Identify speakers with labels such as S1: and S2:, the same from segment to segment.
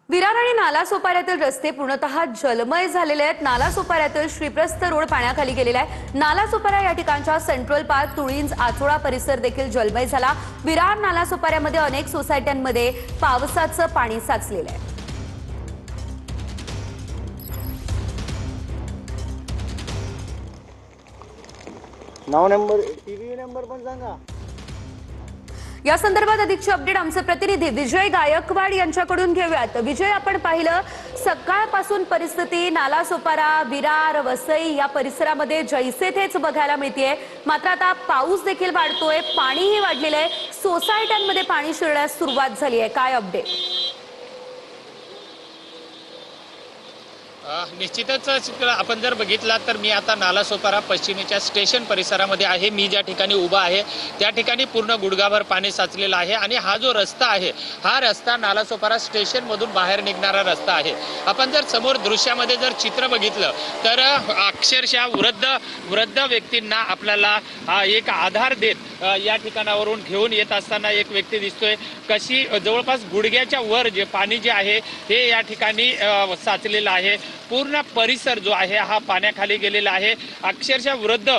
S1: विरार आणि नालासोपाऱ्यातील रस्ते पूर्णतः जलमय झालेले आहेत। नालासोपाऱ्यातील श्रीप्रस्थ रोड पाण्याखाली गेलेला आहे। नालासोपारा या ठिकाणच्या सेंट्रल पार्क, तुळींज, आचोळा परिसर देखील जलमय झाला। विरार नालासोपाऱ्यामध्ये अनेक सोसायट्यांमध्ये पावसाचं पाणी साचलेलं आहे।
S2: नाव नंबर टीव्ही नंबर पण सांगा।
S1: या संदर्भात अधिकची अपडेट आमचे प्रतिनिधी विजय गायकवाड यांच्याकडून घेऊयात। विजय, आपण पाहिलं सकाळपासून परिस्थिती नालासोपारा, विरार, वसई या परिसरामध्ये जैसे थेच बघायला मिळतेय। मात्र आता पाऊस देखील वाढतोय, पाणीही वाढलेलं आहे, सोसायट्यांमध्ये पाणी शिरण्यास सुरुवात झाली आहे। काय अपडेट?
S3: निश्चितच आपण जर बघितला तर मी आता नालासोपारा पश्चिमेच्या स्टेशन परिसरामध्ये आहे। मी ज्या ठिकाणी उभा आहे त्या ठिकाणी पूर्ण गुडघाभर पाणी साचलेलं आहे आणि हा जो रस्ता आहे हा रस्ता नालासोपारा स्टेशन मधून बाहेर निघणारा रस्ता आहे। आपण जर समोर दृश्यामध्ये जर चित्र बघितलं तर अक्षरशः वृद्ध व्यक्तींना आपल्याला एक आधार देत या ठिकाणावरून घेऊन येत असताना एक व्यक्ती दिसतोय। कशी जवळपास गुडघ्याच्या वर जे पाणी जे आहे हे या ठिकाणी साचलेलं आहे। पूर्ण परिसर जो आहे हा पाण्याखाली गेलेला आहे। अक्षरशः वृद्ध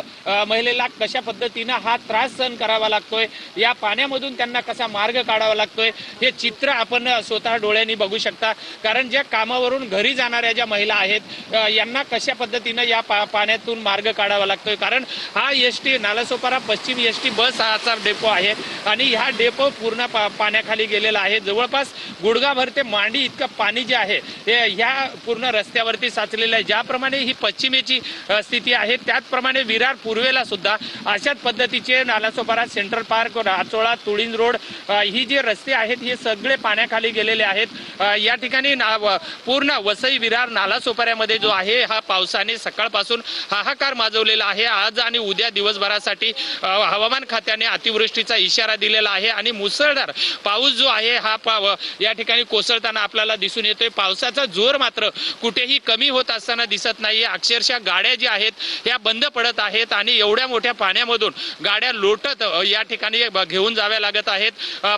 S3: महिलेला कशा पद्धतीने हा त्रास सहन करावा लागतोय, या पाण्यामधून त्यांना कसा मार्ग काढावा लागतोय हे चित्र आपण स्वतः डोळ्यांनी बघू शकता। कारण ज्या कामावरून घरी जाणाऱ्या ज्या महिला आहेत यांना कशा पद्धतीने या पाण्यातून मार्ग काढावा लागतोय। कारण हा एसटी नालासोपारा पश्चिम एसटी बस हाचा डेपो आहे आणि ह्या डेपो पूर्ण पाण्याखाली गेलेला आहे। जवळपास गुडघाभर ते मांडी इतकं पाणी जे आहे हे ह्या पूर्ण रस्त्यावरती साचलेलं आहे। ज्याप्रमाणे ही पश्चिमेची स्थिती आहे त्याचप्रमाणे विरार पूर्वेला सुद्धा अशाच पद्धतीचे Nalasopara, central park, आचोळा, Tulinj road ही जे रस्ते आहेत हे सगळे पाण्याखाली गेलेले आहेत। या ठिकाणी पूर्ण वसई, विरार, नालासोपाऱ्यामध्ये जो आहे हा पावसाने सकाळपासून हाहाकार माजवलेला आहे। आज आणि उद्या दिवसभरासाठी हवामान खात्याने अतिवृष्टीचा इशारा दिलेला आहे आणि मुसळधार पाऊस जो आहे हा या ठिकाणी कोसळताना आपल्याला दिसून येतोय। पावसाचा जोर मात्र कुठेही कमी होत असताना दिसत नाही। अक्षरशः गाड्या ज्या आहेत ह्या बंद पडत आहेत आणि एवढ्या मोठ्या पाण्यामधून गाड्या लोटत या ठिकाणी घेऊन जाव्या लागत आहेत।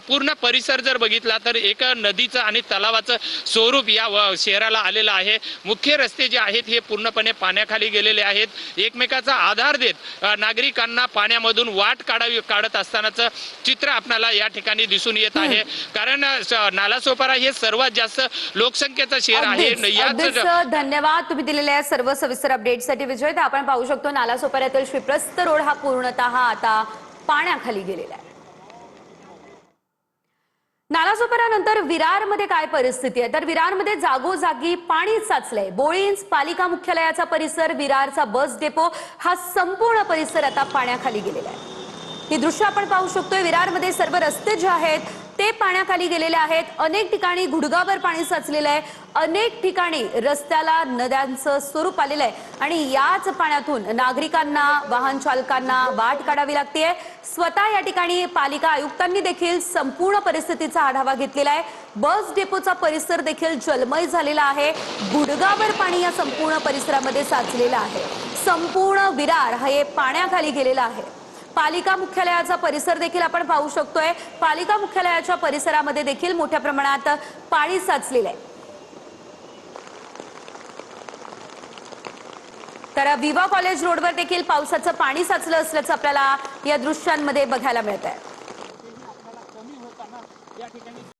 S3: पूर्ण परिसर जर बघितला तर एक नदीचं आणि तलावाचं स्वरूप या शहराला आलेलं आहे। मुख्य रस्ते जे आहेत हे पूर्णपणे पाण्याखाली गेलेले आहेत। एकमेकाचा आधार देत नागरिकांना पाण्यामधून वाट काढत असतानाचं चित्र आपल्याला या ठिकाणी दिसून येत आहे। कारण नालासोपारा हे सर्वात जास्त लोकसंख्येचं शहर आहे।
S1: धन्यवाद तुम्ही दिलेल्या सर्व सविस्तर अपडेटसाठी विजय। आपण पाहू शकतो नालासोपाऱ्यातील श्रीप्रस्थ रोड हा पूर्णतः आता पाण्याखाली गेलेला आहे। नालासोपाऱ्यानंतर विरारमध्ये काय परिस्थिती आहे तर विरारमध्ये जागोजागी पाणी साचलंय। बोळींज पालिका मुख्यालयाचा परिसर, विरारचा बस डेपो हा संपूर्ण परिसर आता पाण्याखाली गेलेला आहे। ही दृश्य आपण पाहू शकतोय। विरारमध्ये सर्व रस्ते जे आहेत ते पाण्याखाली गेलेले आहेत। अनेक ठिकाणी गुडघाभर पाणी साचलेलं आहे। अनेक ठिकाणी रस्त्याला नद्यांचं स्वरूप आलेलं आहे आणि याच पाण्यातून नागरिकांना, वाहन चालकांना वाट काढावी लागतेय। स्वतः या ठिकाणी पालिका आयुक्तांनी देखील संपूर्ण परिस्थितीचा आढावा घेतलेला आहे। बस डेपोचा परिसर देखील जलमय झालेला आहे। गुडघाभर पाणी या संपूर्ण परिसरामध्ये साचलेलं आहे। संपूर्ण विरार हे पाण्याखाली गेलेलं आहे। पालिका मुख्यालयाचा परिसर देखील आपण पाहू शकतोय। पालिका मुख्यालयाच्या परिसरामध्ये देखील मोठ्या प्रमाणात पाणी साचलेलं आहे। तर विवा कॉलेज रोडवर देखील पावसाचं पाणी साचलं असल्याचं आपल्याला या दृश्यांमध्ये बघायला मिळत आहे।